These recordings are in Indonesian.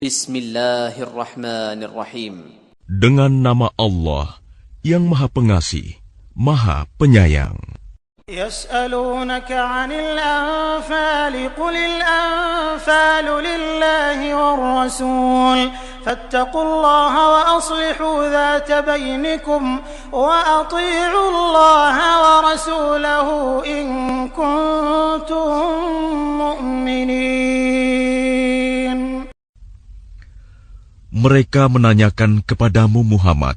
Bismillahirrahmanirrahim. Dengan nama Allah yang Maha Pengasih, Maha Penyayang. Yas'alunaka 'anil anfali qulil anfalu lillahi war rasul fattaqullaha wa aslihu dhata bainikum wa ati'u allaha wa rasulahu in kuntum mu'minin. Mereka menanyakan kepadamu Muhammad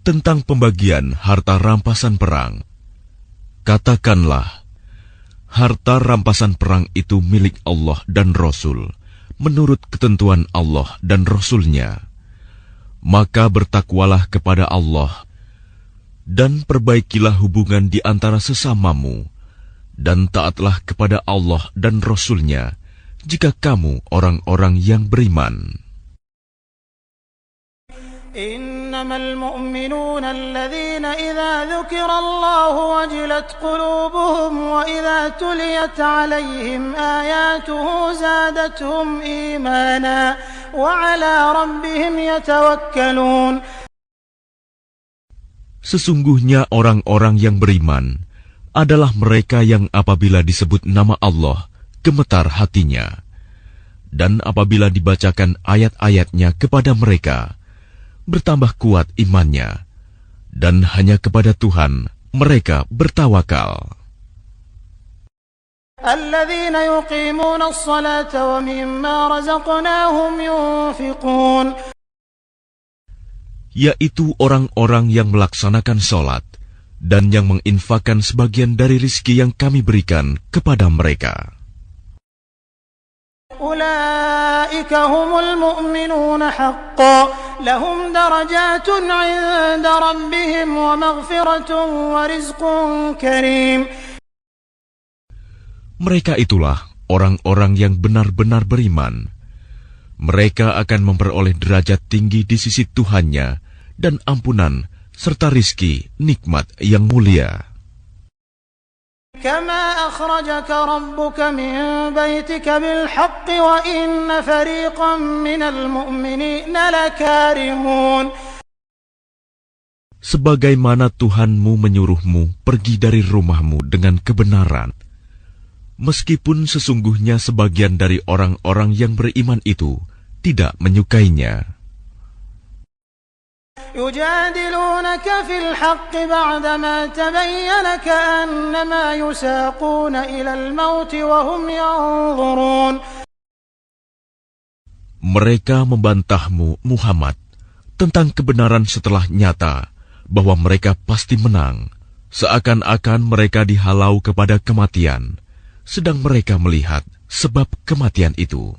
tentang pembagian harta rampasan perang. Katakanlah, harta rampasan perang itu milik Allah dan Rasul, menurut ketentuan Allah dan Rasul-Nya. Maka bertakwalah kepada Allah, dan perbaikilah hubungan di antara sesamamu, dan taatlah kepada Allah dan Rasul-Nya, jika kamu orang-orang yang beriman. إنما المؤمنون الذين إذا ذكر الله وجلت قلوبهم وإذا تليت عليهم آياته زادتهم إيمانا وعلى ربهم يتوكلون. Sesungguhnya orang-orang yang beriman adalah mereka yang apabila disebut nama Allah, gemetar hatinya. Dan apabila dibacakan ayat-ayatnya kepada mereka, bertambah kuat imannya, dan hanya kepada Tuhan mereka bertawakal. Alladzina yuqimuna as-salata wa mimma razaqnahum yunfiqun. Yaitu orang-orang yang melaksanakan salat dan yang menginfakkan sebagian dari rizki yang kami berikan kepada mereka. Ulaika humul mu'minuna haqqan lahum darajatun 'inda rabbihim wa maghfiratun wa rizqun karim. Mereka itulah orang-orang yang benar-benar beriman. Mereka akan memperoleh derajat tinggi di sisi Tuhannya dan ampunan serta rizki nikmat yang mulia. كما أخرجك ربك من بيتك بالحق وإن فريقا من المؤمنين لكارهون. Sebagaimana Tuhanmu menyuruhmu pergi dari rumahmu dengan kebenaran, meskipun sesungguhnya sebagian dari orang-orang yang beriman itu tidak menyukainya. يجادلونك في الحق بعدما تبين كأنما يساقون إلى الموت وهم ينظرون. Mereka membantahmu, Muhammad, tentang kebenaran setelah nyata bahwa mereka pasti menang, seakan-akan mereka dihalau kepada kematian, sedang mereka melihat sebab kematian itu.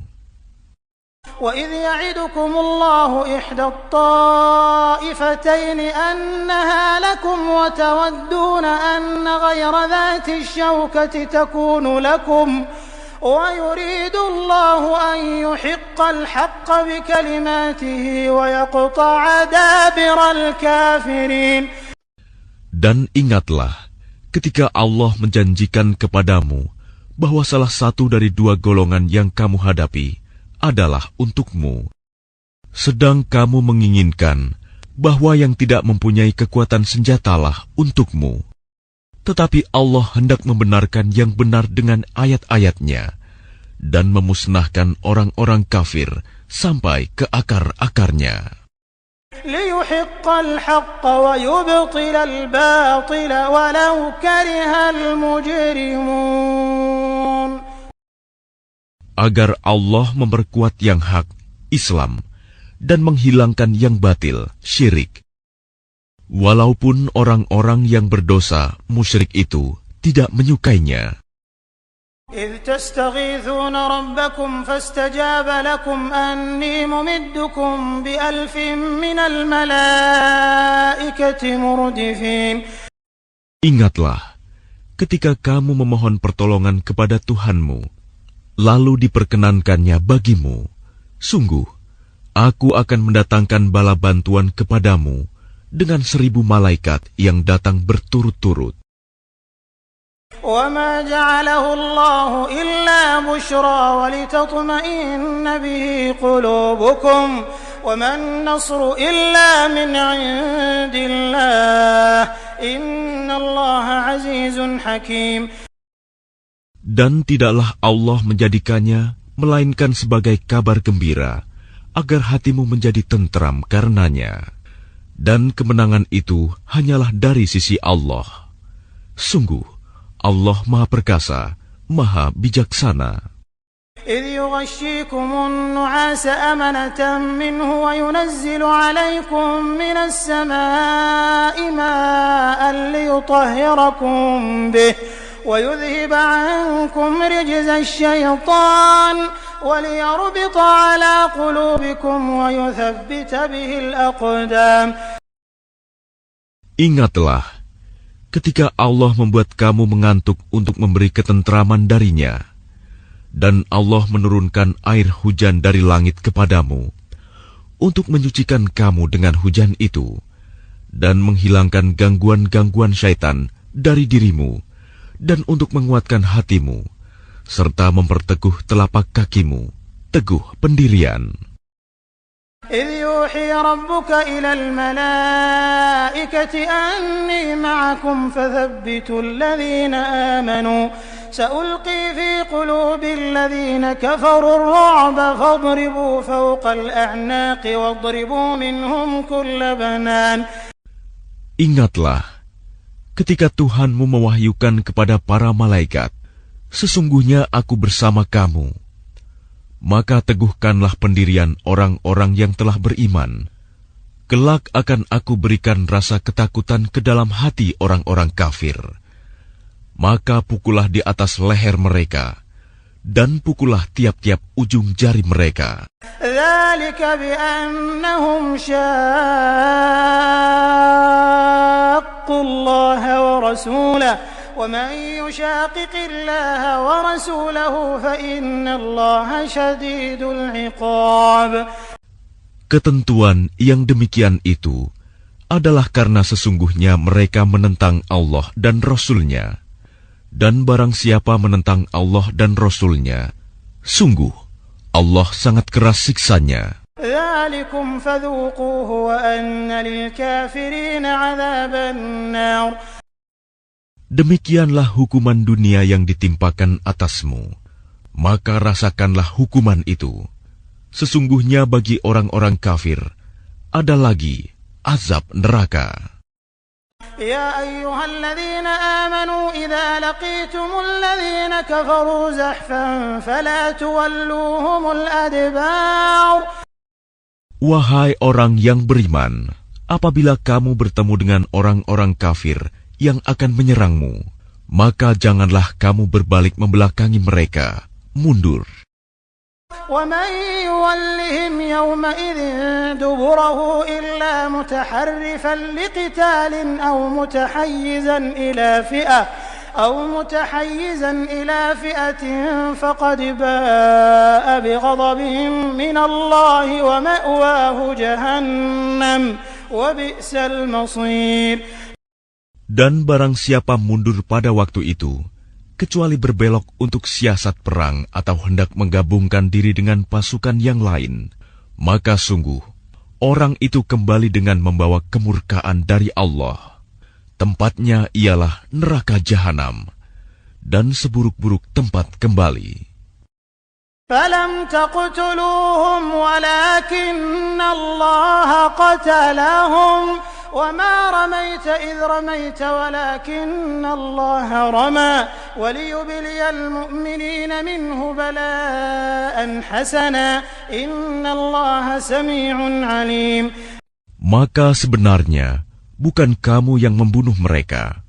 وَإِذْ يَعِدُكُمُ اللَّهُ إِحْدَى الطَّائِفَتَيْنِ أَنَّهَا لَكُمْ وَتَوَدُّونَ أَنَّ غَيْرَ ذَاتِ الشَّوْكَةِ تَكُونُ لَكُمْ وَيُرِيدُ اللَّهُ أَن يُحِقَّ الْحَقَّ بِكَلِمَاتِهِ وَيَقْطَعَ دَابِرَ الْكَافِرِينَ. Dan ingatlah ketika Allah menjanjikan kepadamu bahwa salah satu dari dua golongan yang kamu hadapi adalah untukmu, sedang kamu menginginkan bahwa yang tidak mempunyai kekuatan senjatalah untukmu. Tetapi Allah hendak membenarkan yang benar dengan ayat-ayatnya dan memusnahkan orang-orang kafir sampai ke akar-akarnya. لِيُحِقَّ الْحَقَّ وَيُبْطِلَ الْبَاطِلَ وَلَوْ كَرِهَ الْمُجْرِمُونَ. Agar Allah memperkuat yang hak, Islam, dan menghilangkan yang batil, syirik. Walaupun orang-orang yang berdosa, musyrik itu, tidak menyukainya. إِذْ تَسْتَغِيثُونَ رَبَّكُمْ فَاسْتَجَابَ لَكُمْ أَنِّي مُمِدُّكُمْ بِأَلْفٍ مِّنَ الْمَلَائِكَةِ مُرْدِفِينَ. Ingatlah, ketika kamu memohon pertolongan kepada Tuhanmu, lalu diperkenankannya bagimu, sungguh, aku akan mendatangkan bala bantuan kepadamu dengan 1000 malaikat yang datang berturut-turut. وما جعله الله إلا بشرى ولتطمئن به قلوبكم وما النصر إلا من عند الله إن الله عزيز حكيم. Dan tidaklah Allah menjadikannya melainkan sebagai kabar gembira agar hatimu menjadi tentram karenanya. Dan kemenangan itu hanyalah dari sisi Allah. Sungguh Allah Maha Perkasa, Maha Bijaksana. إذ يغشيكم النعاس أمنة منه وينزل عليكم من السماء ماء ليطهركم به ويذهب عنكم رجز الشيطان وليربط على قلوبكم ويثبت به الأقدام. Ingatlah ketika Allah membuat kamu mengantuk untuk memberi ketentraman darinya, dan Allah menurunkan air hujan dari langit kepadamu untuk menyucikan kamu dengan hujan itu dan menghilangkan gangguan-gangguan syaitan dari dirimu dan untuk menguatkan hatimu serta memperteguh telapak kakimu teguh pendirian. إذ يوحي ربك إلى الملائكة أني معكم فثبتوا الذين آمنوا سألقي في قلوب الذين كفروا الرعب فاضربوا فوق الأعناق واضربوا منهم كل بنان. Ingatlah ketika Tuhanmu mewahyukan kepada para malaikat, sesungguhnya aku bersama kamu. Maka teguhkanlah pendirian orang-orang yang telah beriman. Kelak akan aku berikan rasa ketakutan ke dalam hati orang-orang kafir. Maka pukullah di atas leher mereka, dan pukullah tiap-tiap ujung jari mereka. ذلك بأنهم شاقوا الله ورسوله ومن يشاقق الله ورسوله فإن الله شديد العقاب. Ketentuan yang demikian itu adalah karena sesungguhnya mereka menentang Allah dan Rasul-Nya. Dan barang siapa menentang Allah dan Rasul-Nya, sungguh Allah sangat keras siksanya. ذلكم فذوقوه وأن للكافرين عذاب النار. Demikianlah hukuman dunia yang ditimpakan atasmu, maka rasakanlah hukuman itu. Sesungguhnya bagi orang-orang kafir ada lagi azab neraka. يا أيها الذين آمنوا إذا لقيتم الذين كفروا زحفا فلا تولوهم الأدبار. Wahai orang yang beriman, apabila kamu bertemu dengan orang-orang kafir yang akan menyerangmu, maka janganlah kamu berbalik membelakangi mereka, mundur. ومن يولهم يومئذ دبره إلا متحرفا لقتال أو متحيزا إلى فئة فقد باء بغضب من الله ومأواه جهنم وبئس المصير. Dan barang siapa mundur pada waktu itu, kecuali berbelok untuk siasat perang atau hendak menggabungkan diri dengan pasukan yang lain, maka sungguh orang itu kembali dengan membawa kemurkaan dari Allah. Tempatnya ialah neraka jahanam, dan seburuk-buruk tempat kembali. فلم تقتلوهم ولكن الله قتلهم وما رميت إذ رميت ولكن الله رمى وليبلي المؤمنين منه بلاء حسنا إن الله سميع عليم. Maka sebenarnya bukan kamu yang membunuh mereka,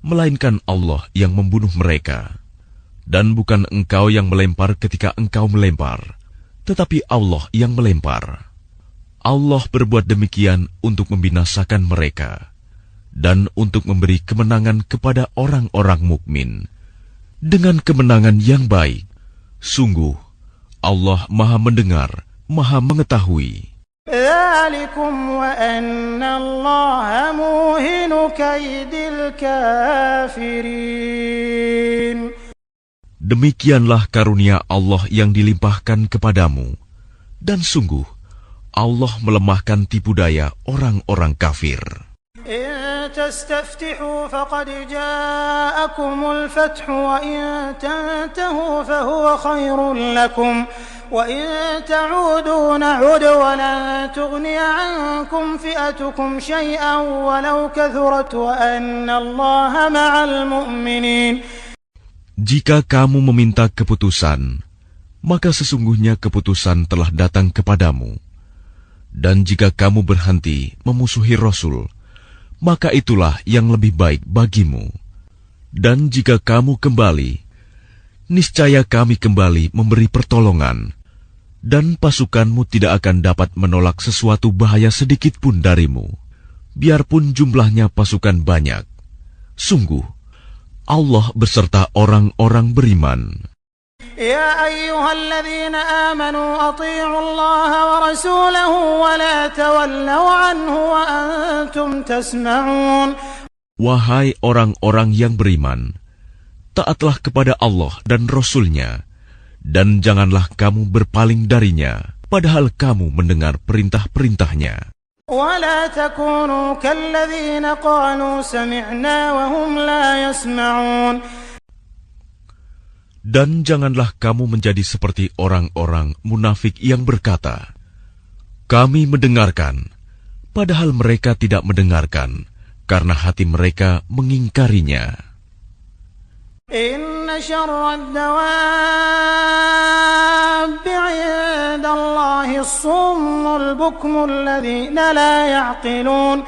melainkan Allah yang membunuh mereka. Dan bukan engkau yang melempar ketika engkau melempar, tetapi Allah yang melempar. Allah berbuat demikian untuk membinasakan mereka dan untuk memberi kemenangan kepada orang-orang mukmin dengan kemenangan yang baik. Sungguh Allah Maha mendengar, Maha mengetahui. ذلكم وأن الله موهن كيد الكافرين. Demikianlah karunia Allah yang dilimpahkan kepadamu, dan sungguh Allah melemahkan tipu daya orang-orang kafir. إن تستفتحوا فقد جاءكم الفتح وإن تنتهوا فهو خير لكم وإن تعودوا نعد ولن تغني عنكم فئتكم شيئا ولو كثرت وأن الله مع المؤمنين. Jika kamu meminta keputusan, maka sesungguhnya keputusan telah datang kepadamu. Dan jika kamu berhenti memusuhi Rasul, maka itulah yang lebih baik bagimu. Dan jika kamu kembali, niscaya kami kembali memberi pertolongan, dan pasukanmu tidak akan dapat menolak sesuatu bahaya sedikit pun darimu, biarpun jumlahnya pasukan banyak. Sungguh, Allah beserta orang-orang beriman. يا أيها الذين آمنوا أطيعوا الله ورسوله ولا تولوا عنه وأنتم تسمعون. Wahai orang-orang yang beriman, taatlah kepada Allah dan Rasul-Nya, dan janganlah kamu berpaling darinya, padahal kamu mendengar perintah-perintahnya. ولا تكونوا كالذين قالوا سمعنا وهم لا يسمعون. Dan janganlah kamu menjadi seperti orang-orang munafik yang berkata, kami mendengarkan, padahal mereka tidak mendengarkan, karena hati mereka mengingkarinya. Inna syarrad dawabbi 'inda Allahi as-summul bukmul ladzina la ya'qilun.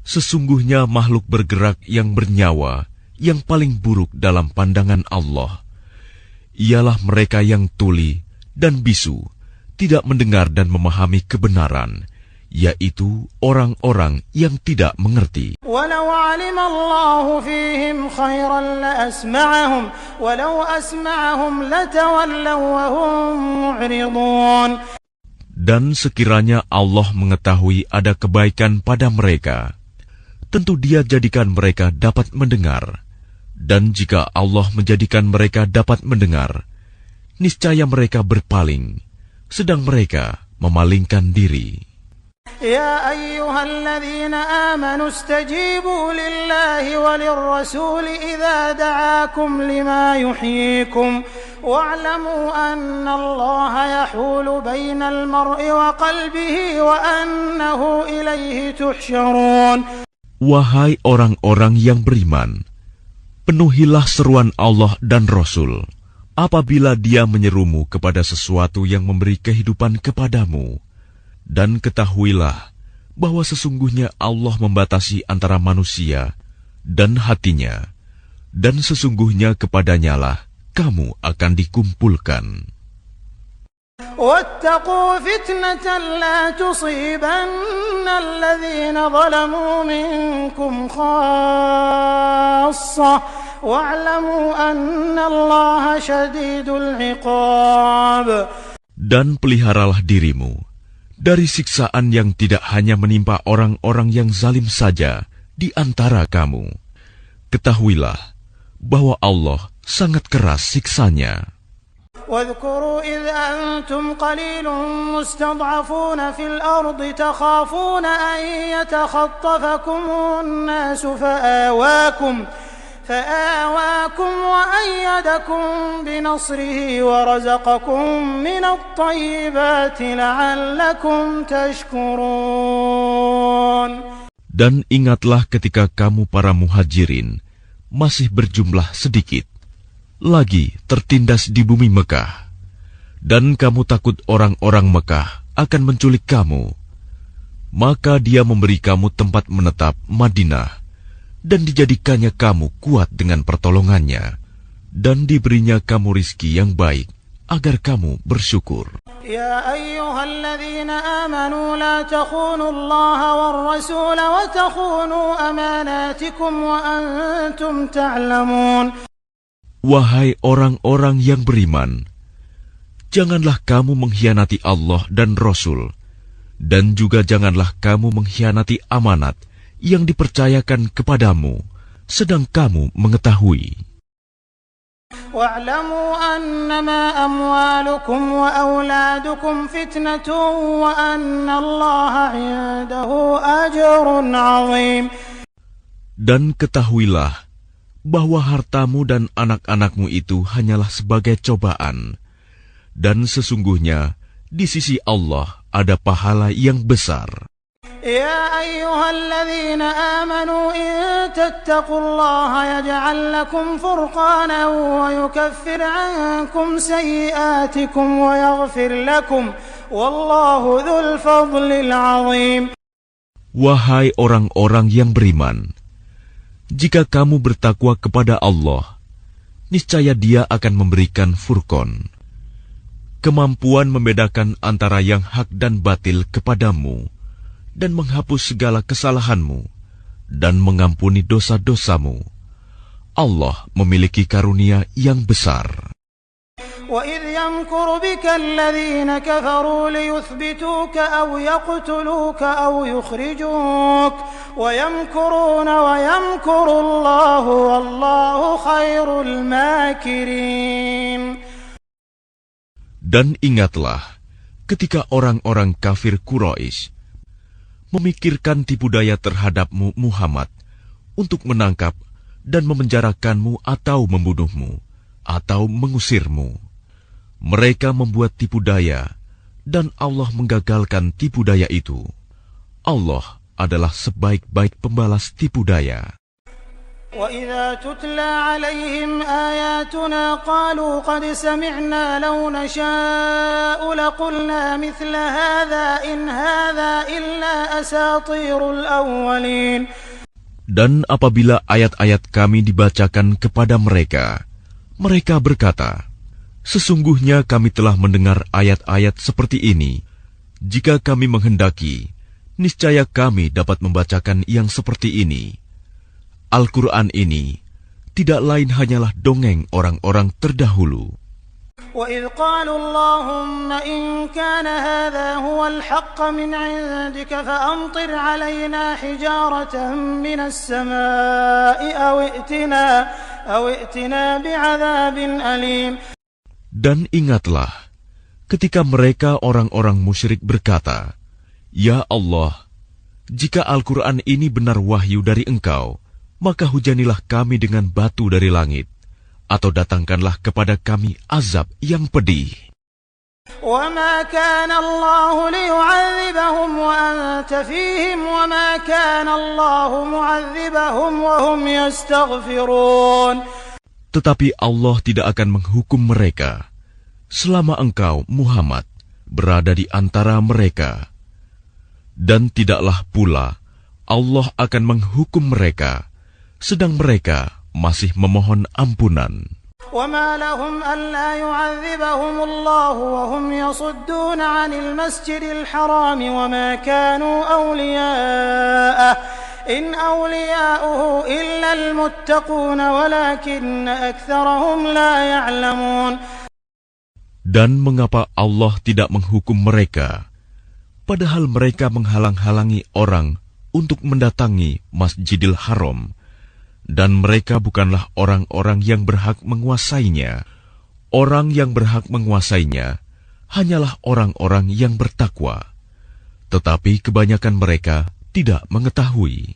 Sesungguhnya makhluk bergerak yang bernyawa yang paling buruk dalam pandangan Allah ialah mereka yang tuli dan bisu, tidak mendengar dan memahami kebenaran, yaitu orang-orang yang tidak mengerti. Walau 'alima Allahu fihim khairan la asma'ahum walau asma'ahum latawallaw wa hum mu'ridun. Dan sekiranya Allah mengetahui ada kebaikan pada mereka, tentu Dia jadikan mereka dapat mendengar. Dan jika Allah menjadikan mereka dapat mendengar, niscaya mereka berpaling, sedang mereka memalingkan diri. Ya ayyuhalladzina amanu istajibu lillahi walirrasuli idza da'akum lima yuhyikum wa'lamu anna Allaha yahulu bainal mar'i wa qalbihi wa annahu ilaihi tuhsyarun. Wahai orang-orang yang beriman, penuhilah seruan Allah dan Rasul apabila Dia menyerumu kepada sesuatu yang memberi kehidupan kepadamu. Dan ketahuilah bahwa sesungguhnya Allah membatasi antara manusia dan hatinya, dan sesungguhnya kepadanyalah kamu akan dikumpulkan. واتقوا فتنة لا تصيبن الذين ظلموا منكم خاصة واعلموا أن الله شديد العقاب. Dan peliharalah dirimu dari siksaan yang tidak hanya menimpa orang-orang yang zalim saja di antara kamu. Ketahuilah bahwa Allah sangat keras siksanya. واذكروا إذ أنتم قليل مستضعفون في الأرض تخافون أن يتخطفكم الناس فآواكم وأيدكم بنصره ورزقكم من الطيبات لعلكم تشكرون. Dan ingatlah ketika kamu para muhajirin masih berjumlah sedikit, lagi tertindas di bumi Mekah, dan kamu takut orang-orang Mekah akan menculik kamu, maka Dia memberi kamu tempat menetap Madinah, dan dijadikannya kamu kuat dengan pertolongannya, dan diberinya kamu rizki yang baik, agar kamu bersyukur. Ya ayyuhalladzina amanu la takhunu Allah war rasul wa takhunu amanatikum wa antum ta'lamun. Wahai orang-orang yang beriman, janganlah kamu mengkhianati Allah dan Rasul, Dan juga janganlah kamu mengkhianati amanat yang dipercayakan kepadamu, sedang kamu mengetahui. واعلموا أنما أموالكم وأولادكم فتنة وأن الله عنده أجر عظيم. Dan ketahuilah bahwa hartamu dan anak-anakmu itu hanyalah sebagai cobaan, dan sesungguhnya di sisi Allah ada pahala yang besar. يا أيها الذين آمنوا إن تتقوا الله يجعل لكم فرقانا ويكفر عنكم سيئاتكم ويغفر لكم والله ذو الفضل العظيم. Wahai orang-orang yang beriman, jika kamu bertakwa kepada Allah, niscaya Dia akan memberikan furqan, kemampuan membedakan antara yang hak dan batil kepadamu, dan menghapus segala kesalahanmu, dan mengampuni dosa-dosamu. Allah memiliki karunia yang besar. وَإِذْ يَمْكُرُ بِكَ الَّذِينَ كَفَرُوا لِيُثْبِتُوكَ أَوْ يَقْتُلُوكَ أَوْ يُخْرِجُوكَ وَيَمْكُرُونَ وَيَمْكُرُ اللَّهُ وَاللَّهُ خَيْرُ الْمَاكِرِينَ. Dan ingatlah ketika orang-orang kafir Quraisy memikirkan tipu daya terhadapmu Muhammad untuk menangkap dan memenjarakanmu atau membunuhmu atau mengusirmu. Mereka membuat tipu daya dan Allah menggagalkan tipu daya itu. Allah adalah sebaik-baik pembalas tipu daya. وَإِذَا تُتْلَى عَلَيْهِمْ آيَاتُنَا قَالُوا قَدْ سَمِعْنَا لَوْ نَشَاءُ لَقُلْنَا مِثْلَ هَذَا إِنْ هَذَا إِلَّا أَسَاطِيرُ الْأَوَّلِينَ. Dan apabila ayat-ayat kami dibacakan kepada mereka, mereka berkata, sesungguhnya kami telah mendengar ayat-ayat seperti ini. Jika kami menghendaki, niscaya kami dapat membacakan yang seperti ini. Al-Quran ini tidak lain hanyalah dongeng orang-orang terdahulu. وَإِذْ قَالُوا اللَّهُمَّ إِنْ كَانَ هَذَا هُوَ الْحَقَّ مِنْ عِنْدِكَ فَأَمْطِرْ عَلَيْنَا حِجَارَةً مِنَ السَّمَاءِ أَوْ ائْتِنَا بِعَذَابٍ أَلِيمٍ. Dan ingatlah ketika mereka orang-orang musyrik berkata, Ya Allah, jika Al-Quran ini benar wahyu dari Engkau, maka hujanilah kami dengan batu dari langit, atau datangkanlah kepada kami azab yang pedih. وَمَا كَانَ اللَّهُ لِيُعَذِّبَهُمْ وَأَنْتَ فِيهِمْ وَمَا كَانَ اللَّهُ مُعَذِّبَهُمْ وَهُمْ يَسْتَغْفِرُونَ. Tetapi Allah tidak akan menghukum mereka selama engkau, Muhammad, berada di antara mereka. Dan tidaklah pula Allah akan menghukum mereka sedang mereka masih memohon ampunan. وَمَا لَهُمْ أَلَّا يُعَذِّبَهُمُ اللَّهُ وَهُمْ يَصُدُّونَ عَنِ الْمَسْجِدِ الْحَرَامِ وَمَا كَانُوا أَوْلِيَاءَهُ إِنْ أَوْلِيَاؤُهُ إِلَّا الْمُتَّقُونَ وَلَكِنَّ أَكْثَرَهُمْ لَا يَعْلَمُونَ. Dan mengapa Allah tidak menghukum mereka, padahal mereka menghalang-halangi orang untuk mendatangi Masjidil Haram, dan mereka bukanlah orang-orang yang berhak menguasainya. Orang yang berhak menguasainya hanyalah orang-orang yang bertakwa. Tetapi kebanyakan mereka tidak mengetahui.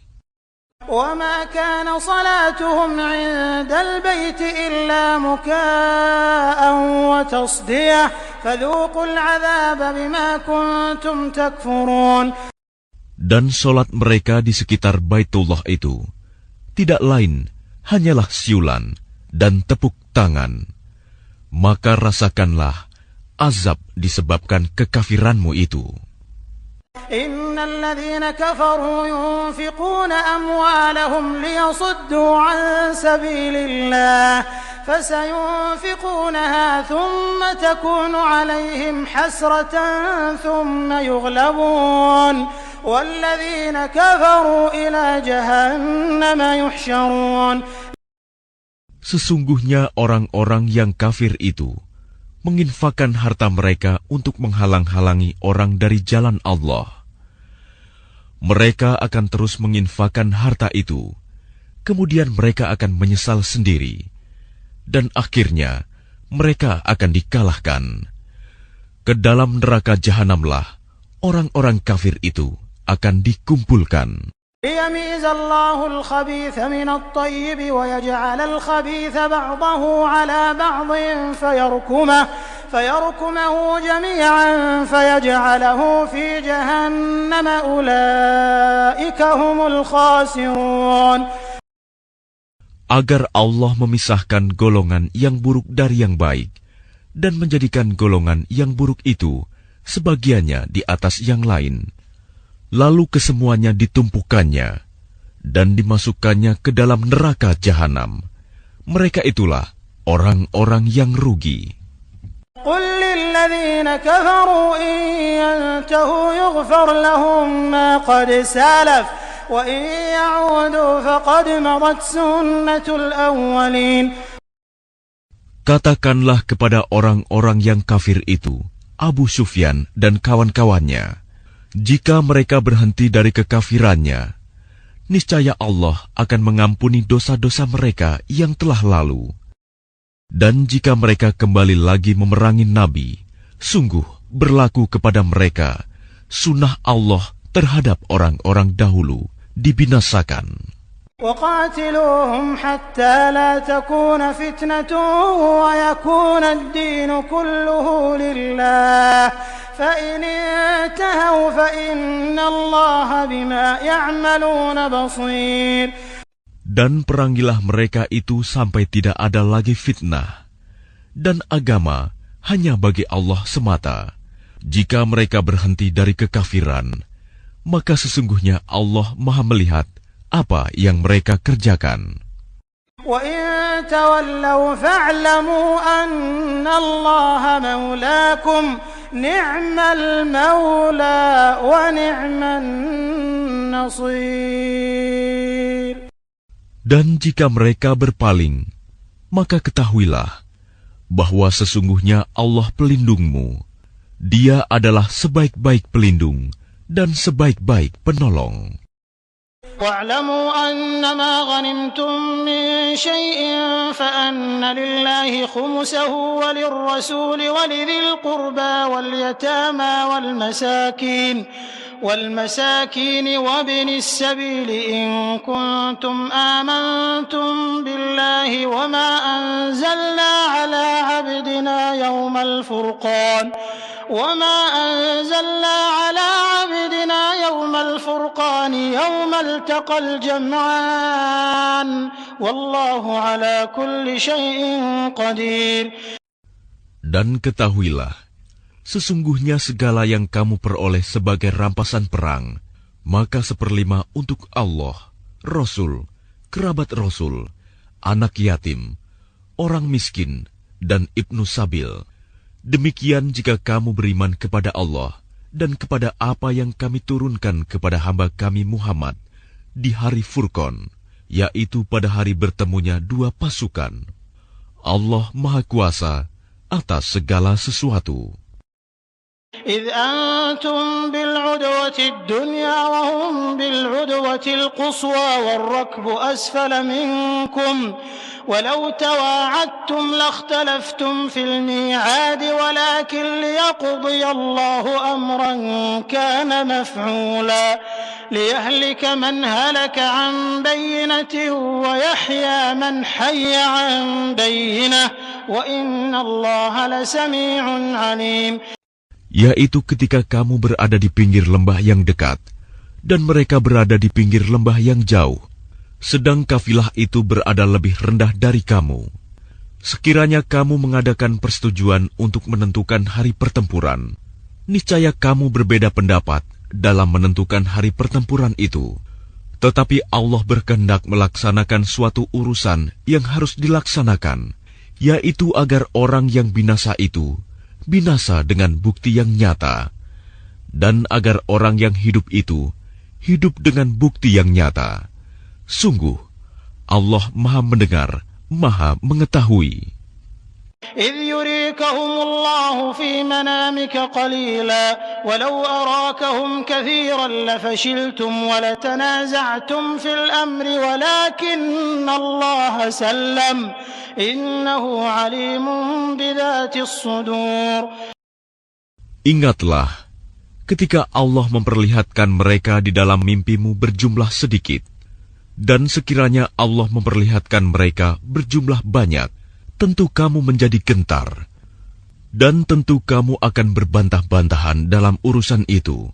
وَمَا كَانَ صَلَاتُهُمْ عِندَ الْبَيْتِ إِلَّا مُكَاءً وَتَصْدِيَةً فَذُوقُوا الْعَذَابَ بِمَا كُنتُمْ تَكْفُرُونَ. Dan solat mereka di sekitar Baitullah itu tidak lain hanyalah siulan dan tepuk tangan. Maka rasakanlah azab disebabkan kekafiranmu itu. إِنَّ الَّذِينَ كَفَرُوا يُنْفِقُونَ أَمْوَالَهُمْ لِيَصُدُّوا عَنْ سَبِيلِ اللَّهِ فَسَيُنْفِقُونَهَا ثُمَّ تَكُونُ عَلَيْهِمْ حَسْرَةً ثُمَّ يُغْلَبُونَ وَالَّذِينَ كَفَرُوا إِلَى جَهَنَّمَ يُحْشَرُونَ. Sesungguhnya orang-orang yang kafir itu menginfakkan harta mereka untuk menghalang-halangi orang dari jalan Allah. Mereka akan terus menginfakkan harta itu, kemudian mereka akan menyesal sendiri, dan akhirnya mereka akan dikalahkan. Ke dalam neraka jahanamlah orang-orang kafir itu akan dikumpulkan. ليميز الله الخبيث من الطيب ويجعل الخبيث بعضه على بعض فيركمه جميعا فيجعله في جهنم أولئك هم الخاسرون. Agar Allah memisahkan golongan yang buruk dari yang baik dan menjadikan golongan yang buruk itu sebagiannya di atas yang lain. Lalu kesemuanya ditumpukannya dan dimasukkannya ke dalam neraka jahanam. Mereka itulah orang-orang yang rugi. قل للذين كفروا إن ينتهوا يغفر لهم ما قد سلف وإن يعودوا فقد مضت سنة الأولين. Katakanlah kepada orang-orang yang kafir itu, Abu Sufyan dan kawan-kawannya, jika mereka berhenti dari kekafirannya, niscaya Allah akan mengampuni dosa-dosa mereka yang telah lalu. Dan jika mereka kembali lagi memerangi Nabi, sungguh berlaku kepada mereka sunnah Allah terhadap orang-orang dahulu dibinasakan. وقاتلوهم حتى لا تكون فتنة ويكون الدين كله لله فإن انتهوا فإن الله بما يعملون بصير. Dan perangilah mereka itu sampai tidak ada lagi fitnah, dan agama hanya bagi Allah semata. Jika mereka berhenti dari kekafiran, maka sesungguhnya Allah Maha melihat apa yang mereka kerjakan. وَإِن تَوَلَّوْا فَاعْلَمُوا أَنَّ اللَّهَ مَوْلَاكُمْ نِعْمَ الْمَوْلَى وَنِعْمَ النَّصِيرُ. Dan jika mereka berpaling, maka ketahuilah bahwa sesungguhnya Allah pelindungmu. Dia adalah sebaik-baik pelindung dan sebaik-baik penolong. وَاعْلَمُوا أَنَّمَا غَنِمْتُم مِّن شَيْءٍ فَأَنَّ لِلَّهِ خُمُسَهُ وَلِلرَّسُولِ وَلِذِي الْقُرْبَى وَالْيَتَامَى وَالْمَسَاكِينِ وَابْنِ السَّبِيلِ إِن كُنتُمْ آمَنتُم بِاللَّهِ وَمَا أَنزَلْنَا عَلَىٰ عَبْدِنَا يَوْمَ الْفُرْقَانِ يَوْمَ الْتَقَى الْجَمْعَانِ وَاللَّهُ عَلَىٰ كُلِّ شَيْءٍ قَدِيرٌ. Dan ketahuilah, sesungguhnya segala yang kamu peroleh sebagai rampasan perang, maka 1/5 untuk Allah, Rasul, kerabat Rasul, anak yatim, orang miskin, dan ibnu sabil. Demikian jika kamu beriman kepada Allah dan kepada apa yang kami turunkan kepada hamba kami Muhammad di hari Furqan, yaitu pada hari bertemunya dua pasukan. Allah Maha Kuasa atas segala sesuatu. إذ أنتم بالعدوة الدنيا وهم بالعدوة القصوى والركب أسفل منكم ولو تواعدتم لاختلفتم في الميعاد ولكن ليقضي الله أمرا كان مفعولا ليهلك من هلك عن بينة ويحيى من حي عن بينة وإن الله لسميع عليم. Yaitu ketika kamu berada di pinggir lembah yang dekat, dan mereka berada di pinggir lembah yang jauh, sedang kafilah itu berada lebih rendah dari kamu. Sekiranya kamu mengadakan persetujuan untuk menentukan hari pertempuran, niscaya kamu berbeda pendapat dalam menentukan hari pertempuran itu. Tetapi Allah berkehendak melaksanakan suatu urusan yang harus dilaksanakan, yaitu agar orang yang binasa itu binasa dengan bukti yang nyata, dan agar orang yang hidup itu hidup dengan bukti yang nyata. Sungguh, Allah Maha mendengar, Maha mengetahui. إذ يريكهم الله في منامك قليلا ولو أراكهم كثيرا لفشلتم ولتنازعتم في الأمر ولكن الله سلم إنه عليم بذات الصدور. Ingatlah ketika Allah memperlihatkan mereka di dalam mimpimu berjumlah sedikit, dan sekiranya Allah memperlihatkan mereka berjumlah banyak, tentu kamu menjadi gentar, dan tentu kamu akan berbantah-bantahan dalam urusan itu.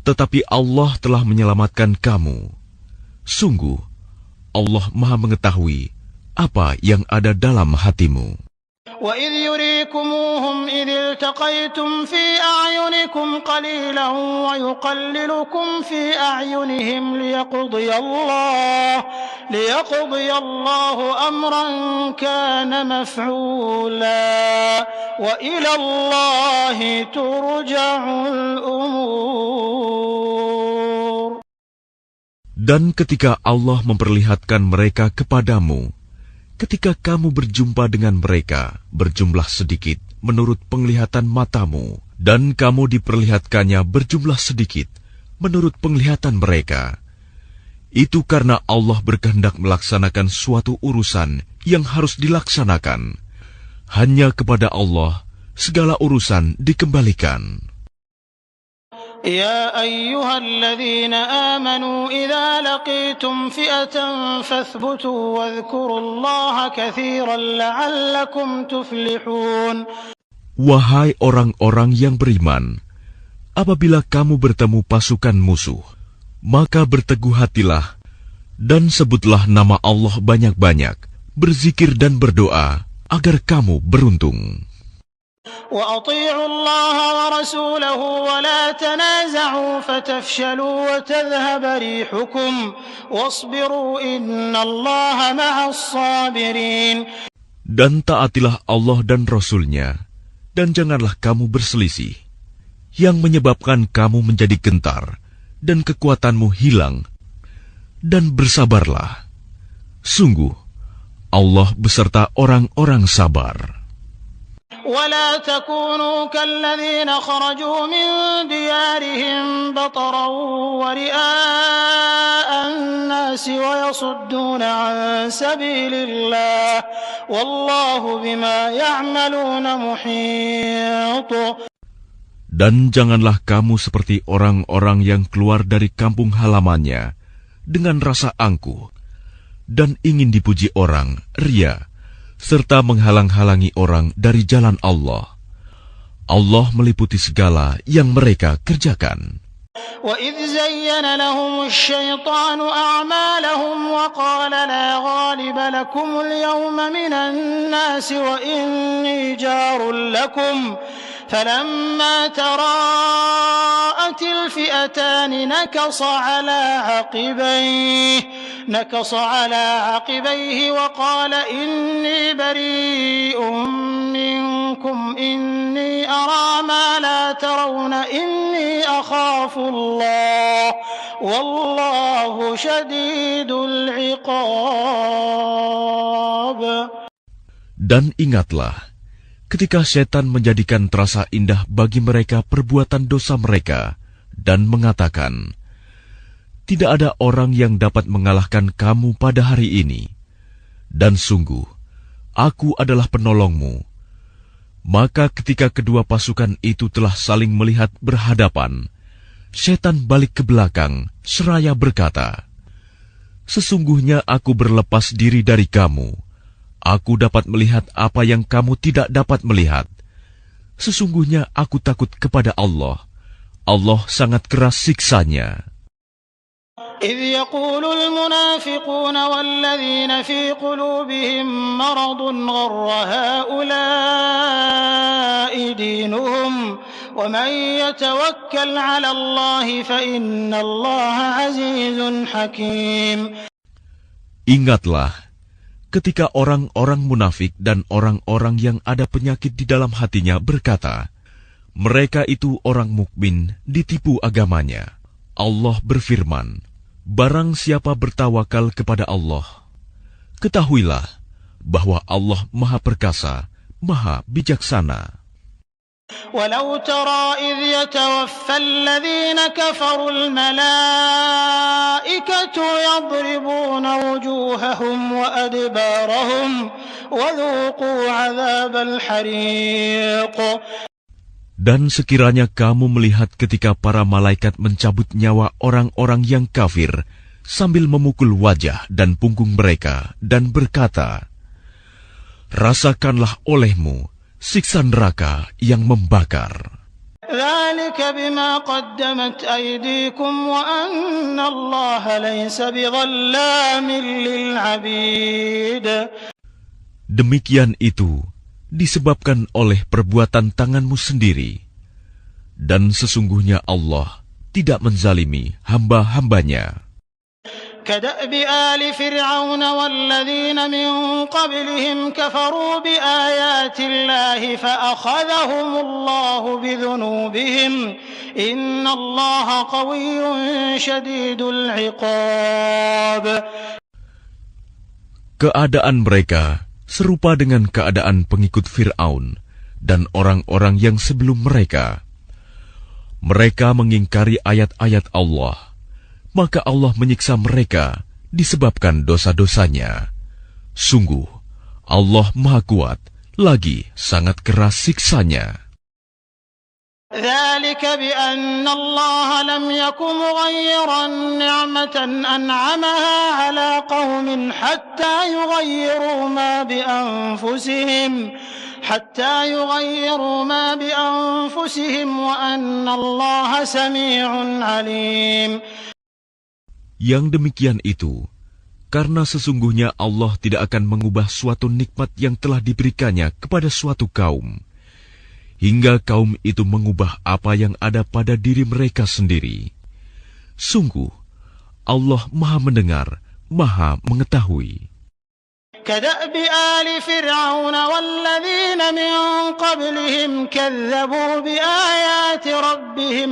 Tetapi Allah telah menyelamatkan kamu. Sungguh, Allah Maha mengetahui apa yang ada dalam hatimu. وَإِذْ يُرِيكُمُوهُمْ إِذِ الْتَقَيْتُمْ فِي أَعْيُنِكُمْ قَلِيلًا وَيُقَلِّلُكُمْ فِي أَعْيُنِهِمْ لِيَقْضِيَ اللَّهُ أَمْرًا كَانَ مَفْعُولًا وَإِلَى اللَّهِ تُرْجَعُ الْأُمُورُ. Dan ketika Allah memperlihatkan mereka kepadamu, ketika kamu berjumpa dengan mereka berjumlah sedikit menurut penglihatan matamu, dan kamu diperlihatkannya berjumlah sedikit menurut penglihatan mereka, itu karena Allah berkehendak melaksanakan suatu urusan yang harus dilaksanakan. Hanya kepada Allah segala urusan dikembalikan. يا أيها الذين آمنوا إذا لقيتم فئة فاثبتوا واذكروا الله كثيرا لعلكم تفلحون. Wahai orang-orang yang beriman, apabila kamu bertemu pasukan musuh, maka berteguh hatilah dan sebutlah nama Allah banyak-banyak, berzikir dan berdoa agar kamu beruntung. وأطيعوا الله ورسوله ولا تنازعوا فتفشلوا وتذهب ريحكم واصبروا إن الله مع الصابرين. Dan taatilah Allah dan Rasul-Nya, dan janganlah kamu berselisih, yang menyebabkan kamu menjadi gentar, dan kekuatanmu hilang, dan bersabarlah. Sungguh, Allah beserta orang-orang sabar. ولا تكونوا كالذين خرجوا من ديارهم بطرا ورئاء الناس ويصدون عن سبيل الله والله بما يعملون محيط. Dan janganlah kamu seperti orang-orang yang keluar dari kampung halamannya dengan rasa angkuh dan ingin dipuji orang, ria, serta menghalang-halangi orang dari jalan Allah. Allah meliputi segala yang mereka kerjakan. وَإِذْ زَيَّنَ لَهُمُ الشَّيْطَانُ أَعْمَالَهُمْ وَقَالَ لَا غَالِبَ لَكُمُ الْيَوْمَ مِنَ النَّاسِ وَإِنِّي جَارٌ لَكُمْ فَلَمَّا تَرَاءَتِ الْفِئَتَانِ نكص على عقبيه وقال إني بريء منكم إني أرى ما لا ترون إني أخاف الله والله شديد العقاب. Dan ingatlah, ketika setan menjadikan terasa indah bagi mereka perbuatan dosa mereka dan mengatakan, tidak ada orang yang dapat mengalahkan kamu pada hari ini. Dan sungguh, aku adalah penolongmu. Maka ketika kedua pasukan itu telah saling melihat berhadapan, setan balik ke belakang seraya berkata, sesungguhnya aku berlepas diri dari kamu. Aku dapat melihat apa yang kamu tidak dapat melihat. Sesungguhnya aku takut kepada Allah. Allah sangat keras siksanya. إذ يقول المنافقون والذين في قلوبهم مرض غر هؤلاء دينهم ومن يتوكل على الله فإن الله عزيز حكيم. Ingatlah ketika orang-orang munafik dan orang-orang yang ada penyakit di dalam hatinya berkata, mereka itu orang mukmin ditipu agamanya. Allah berfirman, barang siapa bertawakal kepada Allah, ketahuilah bahwa Allah Maha Perkasa, Maha Bijaksana. ولو ترى إذ يتوفى الذين كفروا الملائكة يضربون وجوههم وأدبارهم وذوقوا عذاب الحريق. Dan sekiranya kamu melihat ketika para malaikat mencabut nyawa orang-orang yang kafir sambil memukul wajah dan punggung mereka dan berkata, rasakanlah olehmu siksa neraka yang membakar. ذلك بما قدمت أيديكم وأن الله ليس بظلام للعبيد. Demikian itu disebabkan oleh perbuatan tanganmu sendiri, dan sesungguhnya Allah tidak menzalimi hamba-hambanya. كدأب آل فرعون والذين من قبلهم كفروا بآيات الله فأخذهم الله بذنوبهم إن الله قوي شديد العقاب. Keadaan mereka serupa dengan keadaan pengikut Fir'aun dan orang-orang yang sebelum mereka. Mereka mengingkari ayat-ayat Allah, maka Allah menyiksa mereka disebabkan dosa-dosanya. Sungguh, Allah Maha Kuat, lagi sangat keras siksanya. ذلك بأن الله لم يكن مغيرا نعمة أنعمها على قوم حتى يغيروا ما بأنفسهم وأن الله سميع عليم. Yang demikian itu, karena sesungguhnya Allah tidak akan mengubah suatu nikmat yang telah diberikannya kepada suatu kaum, hingga kaum itu mengubah apa yang ada pada diri mereka sendiri. Sungguh, Allah Maha Mendengar, Maha Mengetahui. كدأب آل فرعون والذين من قبلهم كذبوا بآيات ربهم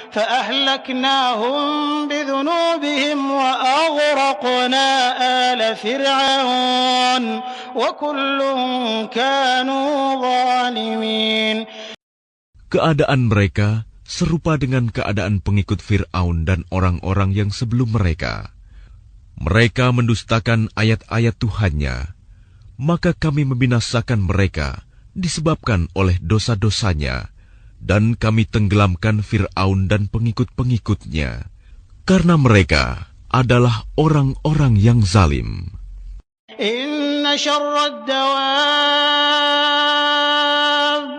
فأهلكناهم بذنوبهم وأغرقنا آل فرعون وكل كانوا ظالمين. Keadaan mereka serupa dengan keadaan pengikut Fir'aun dan orang-orang yang sebelum mereka. Mereka mendustakan ayat-ayat Tuhannya, maka kami membinasakan mereka disebabkan oleh dosa-dosanya, dan kami tenggelamkan Fir'aun dan pengikut-pengikutnya, karena mereka adalah orang-orang yang zalim. Inna syarrad dawab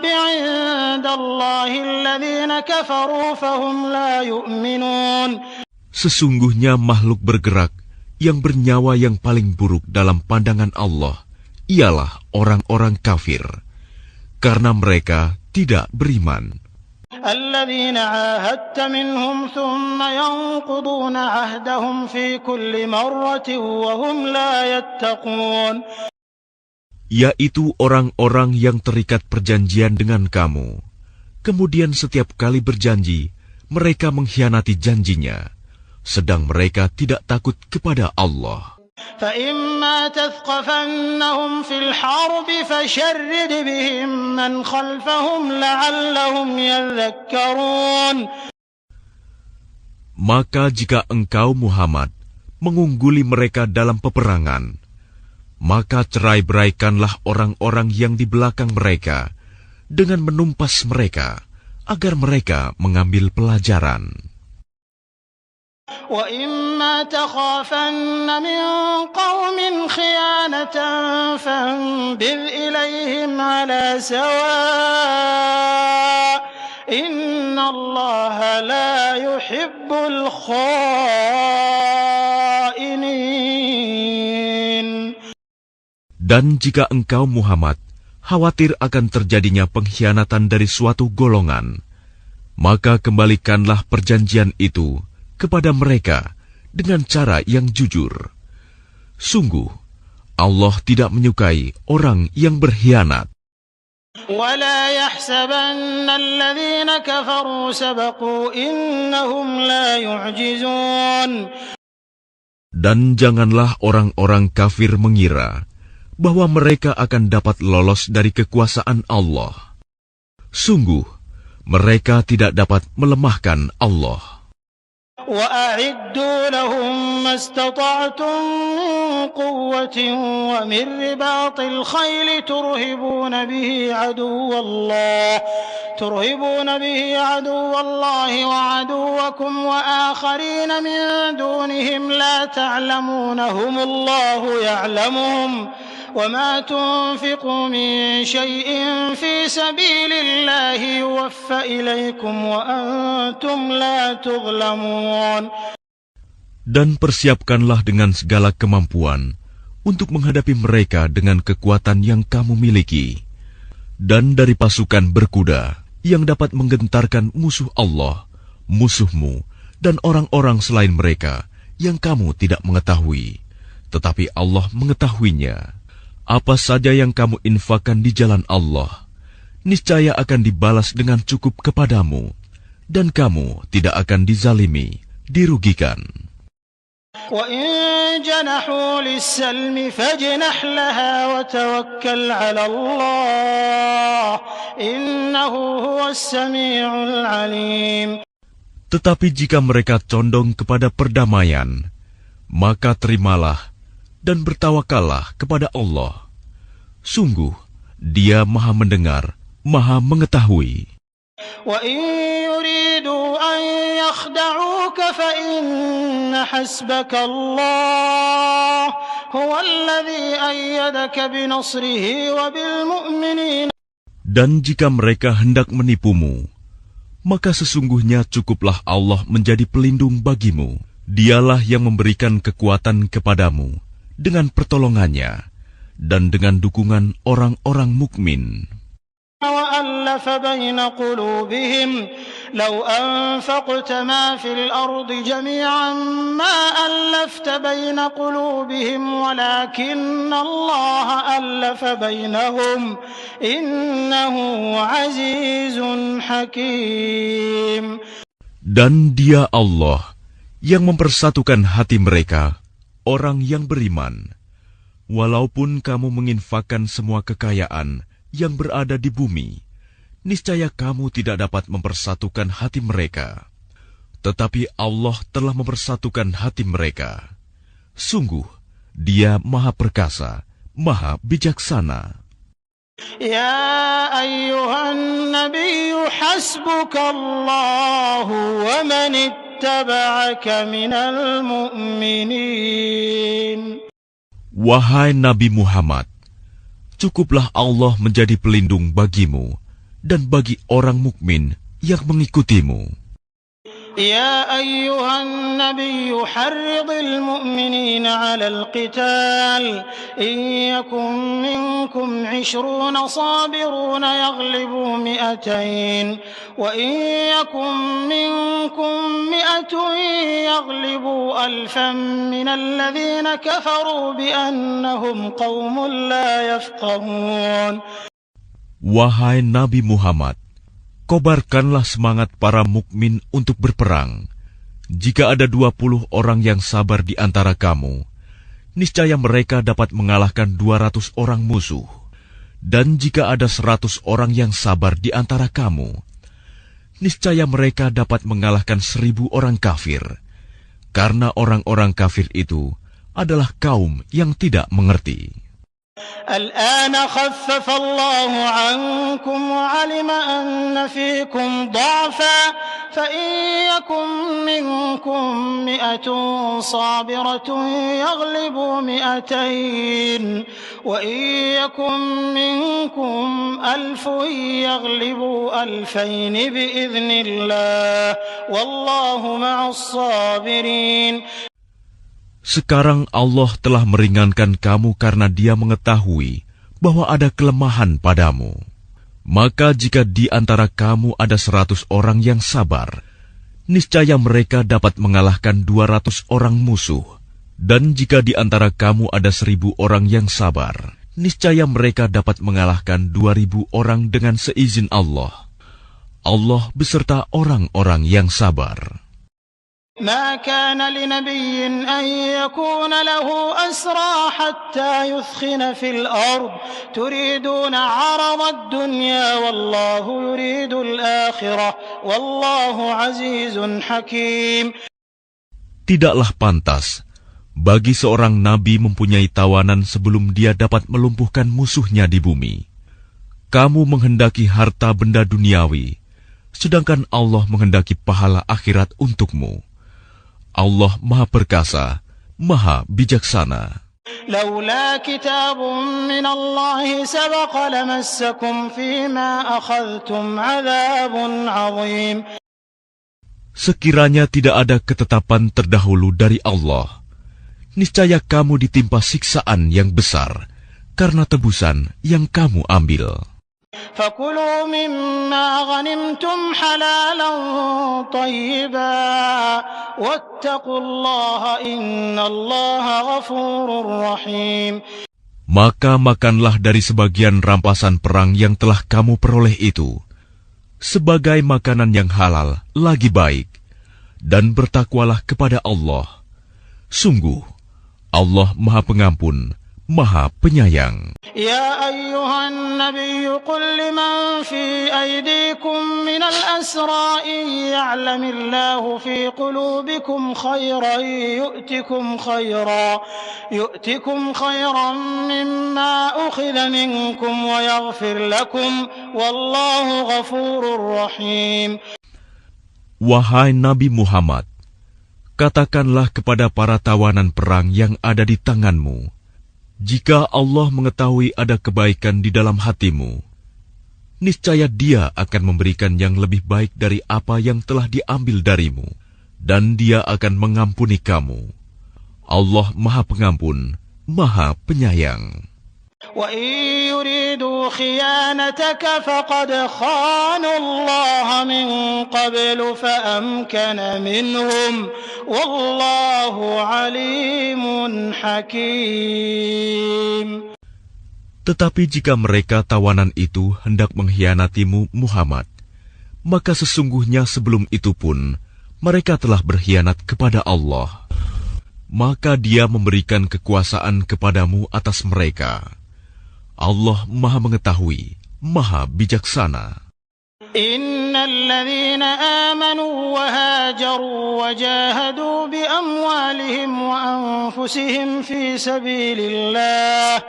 'inda Allahi alladhina kafaru fahum la yu'minun. Sesungguhnya makhluk bergerak yang bernyawa yang paling buruk dalam pandangan Allah ialah orang-orang kafir, karena mereka tidak beriman. Alladzina 'ahadta minhum thumma yanquduna 'ahdahum fi kulli marratin wa hum la yattaqun. Yaitu orang-orang yang terikat perjanjian dengan kamu, kemudian setiap kali berjanji mereka mengkhianati janjinya, sedang mereka tidak takut kepada Allah. فَإِمَّا تَثْقَفَنَّهُمْ فِي الْحَرْبِ فَشَرِّدْ بِهِمْ مَنْ خَلْفَهُمْ لَعَلَّهُمْ يَذَّكَّرُونَ. Maka jika engkau Muhammad mengungguli mereka dalam peperangan, maka cerai-beraikanlah orang-orang yang di belakang mereka dengan menumpas mereka, agar mereka mengambil pelajaran. وَإِمَّا تَخَافَنَّ مِنْ قَوْمٍ خِيَانَةً فَانبِذْ إِلَيْهِمْ عَلَى سَوَاءٍ إِنَّ اللَّهَ لَا يُحِبُّ الْخَائِنِينَ. Dan jika engkau Muhammad khawatir akan terjadinya pengkhianatan dari suatu golongan, maka kembalikanlah perjanjian itu kepada mereka dengan cara yang jujur. Sungguh, Allah tidak menyukai orang yang berkhianat. وَلَا يَحْسَبَنَّ الَّذِينَ كَفَرُوا سَبَقُوا إِنَّهُمْ لَا يُعْجِزُونَ. Dan janganlah orang-orang kafir mengira bahwa mereka akan dapat lolos dari kekuasaan Allah. Sungguh, mereka tidak dapat melemahkan Allah. وأعدوا لهم ما استطعتم من قوة ومن رباط الخيل ترهبون به عدو الله وعدوكم وآخرين من دونهم لا تعلمونهم الله يعلمهم وما تنفقوا من شيء في سبيل الله يوفى إليكم وأنتم لا تظلمون. Dan persiapkanlah dengan segala kemampuan untuk menghadapi mereka dengan kekuatan yang kamu miliki, dan dari pasukan berkuda yang dapat menggentarkan musuh Allah, musuhmu, dan orang-orang selain mereka yang kamu tidak mengetahui, tetapi Allah mengetahuinya. Apa saja yang kamu infakkan di jalan Allah, niscaya akan dibalas dengan cukup kepadamu, dan kamu tidak akan dizalimi, dirugikan. وَإِن جَنَحُوا لِلسَّلْمِ فَاجْنَحْ لَهَا وَتَوَكَّلْ عَلَى اللَّهِ إِنَّهُ هُوَ السَّمِيعُ الْعَلِيمُ. Tetapi jika mereka condong kepada perdamaian, maka terimalah dan bertawakallah kepada Allah. Sungguh, Dia Maha Mendengar, Maha Mengetahui. وَإِن يُرِيدُوا أَن يَخْدَعُوكَ فَإِنَّ حَسْبَكَ اللَّهُ هُوَ الَّذِي أَيَّدَكَ بِنَصْرِهِ وَبِالْمُؤْمِنِينَ. Dan jika mereka hendak menipumu, maka sesungguhnya cukuplah Allah menjadi pelindung bagimu. Dialah yang memberikan kekuatan kepadamu dengan pertolongannya dan dengan dukungan orang-orang mukmin. وَأَلَّفَ بَيْنَ قُلُوبِهِمْ لَوْ أَنفَقْتَ مَا فِي الْأَرْضِ جَمِيعًا مَا أَلَّفْتَ بَيْنَ قُلُوبِهِمْ وَلَكِنَّ اللَّهَ أَلَّفَ بَيْنَهُمْ إِنَّهُ عَزِيزٌ حَكِيمٌ. Dan Dia Allah yang mempersatukan hati mereka, orang yang beriman. Walaupun kamu menginfakkan semua kekayaan yang berada di bumi, niscaya kamu tidak dapat mempersatukan hati mereka. Tetapi Allah telah mempersatukan hati mereka. Sungguh, Dia Maha Perkasa, Maha Bijaksana. يا أيها النبي حسبك الله ومن اتبعك من المؤمنين. Wahai Nabi Muhammad, cukuplah Allah menjadi pelindung bagimu dan bagi orang mukmin yang mengikutimu. يا أيها النبي حرض المؤمنين على القتال إن يكن منكم 20 صابرون يغلبوا 200 وإن يكن منكم 100 يغلبوا 1000 من الذين كفروا بأنهم قوم لا يفقهون. Wahai Nabi Muhammad, kobarkanlah semangat para mukmin untuk berperang. Jika ada 20 orang yang sabar di antara kamu, niscaya mereka dapat mengalahkan 200 orang musuh. Dan jika ada 100 orang yang sabar di antara kamu, niscaya mereka dapat mengalahkan 1000 orang kafir. Karena orang-orang kafir itu adalah kaum yang tidak mengerti. الآن خفف الله عنكم وعلم أن فيكم ضعفا فإن يكن منكم 100 صابرة يغلبوا 200 وإن يكن منكم 1000 يغلبوا 2000 بإذن الله والله مع الصابرين. Sekarang Allah telah meringankan kamu karena Dia mengetahui bahwa ada kelemahan padamu. Maka jika di antara kamu ada 100 orang yang sabar, niscaya mereka dapat mengalahkan 200 orang musuh. Dan jika di antara kamu ada 1000 orang yang sabar, niscaya mereka dapat mengalahkan 2000 orang dengan seizin Allah. Allah beserta orang-orang yang sabar. ما كان لنبي أن يكون له أسرى حتى يثخن في الأرض تريدون عرض الدنيا والله يريد الآخرة والله عزيز حكيم. Tidaklah pantas bagi seorang nabi mempunyai tawanan sebelum dia dapat melumpuhkan musuhnya di bumi. Kamu menghendaki harta benda duniawi, sedangkan Allah menghendaki pahala akhirat untukmu. Allah Maha Perkasa, Maha Bijaksana. لولا كتاب من الله سبق لمسكم فيما أخذتم عذاب عظيم. Sekiranya tidak ada ketetapan terdahulu dari Allah, niscaya kamu ditimpa siksaan yang besar karena tebusan yang kamu ambil. فكلوا مما غنمتم حلالا طيبا واتقوا الله إن الله غفور رحيم. Maka makanlah dari sebagian rampasan perang yang telah kamu peroleh itu, sebagai makanan yang halal lagi baik, dan bertakwalah kepada Allah. Sungguh, Allah Maha Pengampun, Maha Penyayang. يا أيها النبي قل لمن في أيديكم من الأسرى إن يعلم الله في قلوبكم خيرا يؤتكم خيرا مما أخذ منكم ويغفر لكم والله غفور رحيم. Wahai Nabi Muhammad, katakanlah kepada para tawanan perang yang ada di tanganmu, jika Allah mengetahui ada kebaikan di dalam hatimu, niscaya Dia akan memberikan yang lebih baik dari apa yang telah diambil darimu, dan Dia akan mengampuni kamu. Allah Maha Pengampun, Maha Penyayang. وَإِن يُرِيدُوا خِيَانَتَكَ فَقَدْ خَانُوا اللَّهَ مِن قَبْلُ فَأَمْكَنَ مِنْهُمْ وَاللَّهُ عَلِيمٌ حَكِيمٌ. Tetapi jika mereka tawanan itu hendak mengkhianatimu Muhammad, maka sesungguhnya sebelum itu pun mereka telah berkhianat kepada Allah. Maka Dia memberikan kekuasaan kepadamu atas mereka. Allah Maha Mengetahui, Maha Bijaksana. إن الذين آمنوا وهاجروا وجاهدوا بأموالهم وأنفسهم في سبيل الله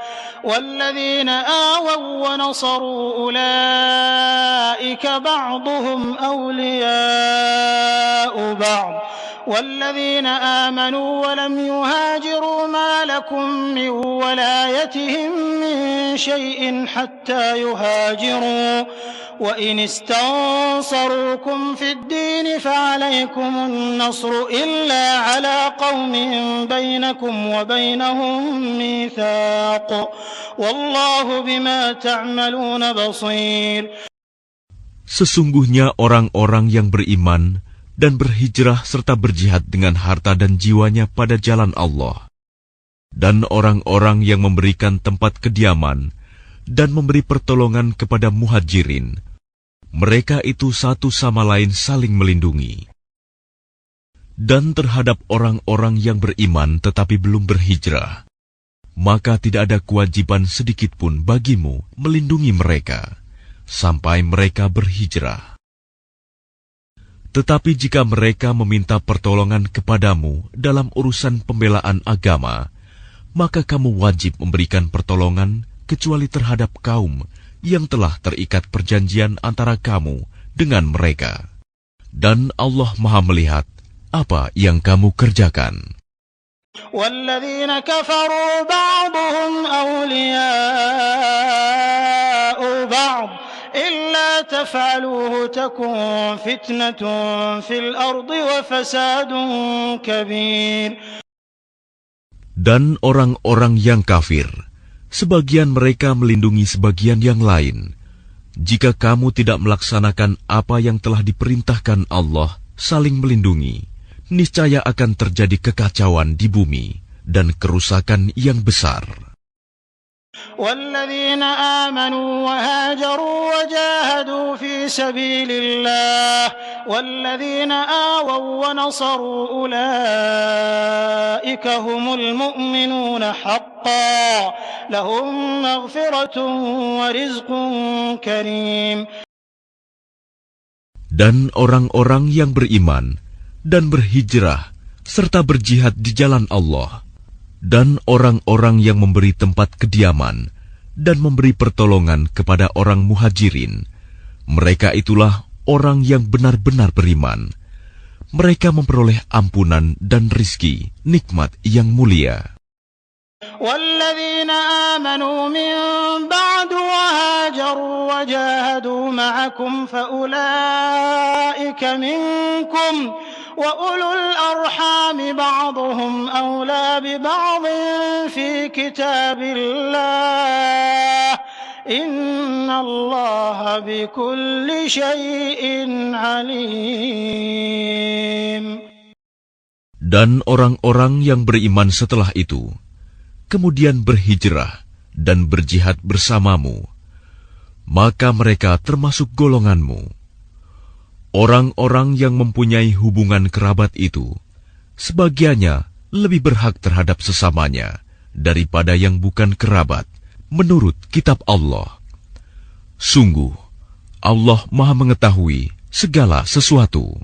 والذين آووا ونصروا أولئك بعضهم أولياء بعض والذين آمنوا ولم يهاجروا ما لكم من ولايتهم من شيء حتى يهاجروا وإن استنصروكم في الدين فعليكم النصر إلا على قوم بينكم وبينهم ميثاق والله بما تعملون بصير. Sesungguhnya orang-orang yang beriman dan berhijrah serta berjihad dengan harta dan jiwanya pada jalan Allah, dan orang-orang yang memberikan tempat kediaman dan memberi pertolongan kepada muhajirin, mereka itu satu sama lain saling melindungi. Dan terhadap orang-orang yang beriman tetapi belum berhijrah, maka tidak ada kewajiban sedikitpun bagimu melindungi mereka sampai mereka berhijrah. Tetapi jika mereka meminta pertolongan kepadamu dalam urusan pembelaan agama, maka kamu wajib memberikan pertolongan kecuali terhadap kaum yang telah terikat perjanjian antara kamu dengan mereka. Dan Allah Maha melihat apa yang kamu kerjakan. وَالَّذِينَ كَفَرُوا بَعْضُهُمْ أَوْلِيَاءُ بَعْضٍ إِلَّا تَفْعَلُوهُ تَكُنْ فِتْنَةٌ فِي الْأَرْضِ وَفَسَادٌ كَبِيرٌ. Dan orang-orang yang kafir, sebagian mereka melindungi sebagian yang lain. Jika kamu tidak melaksanakan apa yang telah diperintahkan Allah, saling melindungi, niscaya akan terjadi kekacauan di bumi dan kerusakan yang besar. والذين آمنوا وهاجروا وجاهدوا في سبيل الله والذين آووا ونصروا أولئك هم المؤمنون حقا لهم مغفرة ورزق كريم. Dan orang-orang yang beriman dan berhijrah serta berjihad di jalan Allah, dan orang-orang yang memberi tempat kediaman dan memberi pertolongan kepada orang muhajirin, mereka itulah orang yang benar-benar beriman. Mereka memperoleh ampunan dan rizki, nikmat yang mulia. والذين آمنوا من بعد وهاجروا وجاهدوا معكم فأولئك منكم وأولو الأرحام بعضهم أولى ببعض في كتاب الله إن الله بكل شيء عليم. Dan orang-orang yang beriman setelah itu kemudian berhijrah dan berjihad bersamamu, maka mereka termasuk golonganmu. Orang-orang yang mempunyai hubungan kerabat itu, sebagiannya lebih berhak terhadap sesamanya daripada yang bukan kerabat, menurut kitab Allah. Sungguh, Allah Maha Mengetahui segala sesuatu.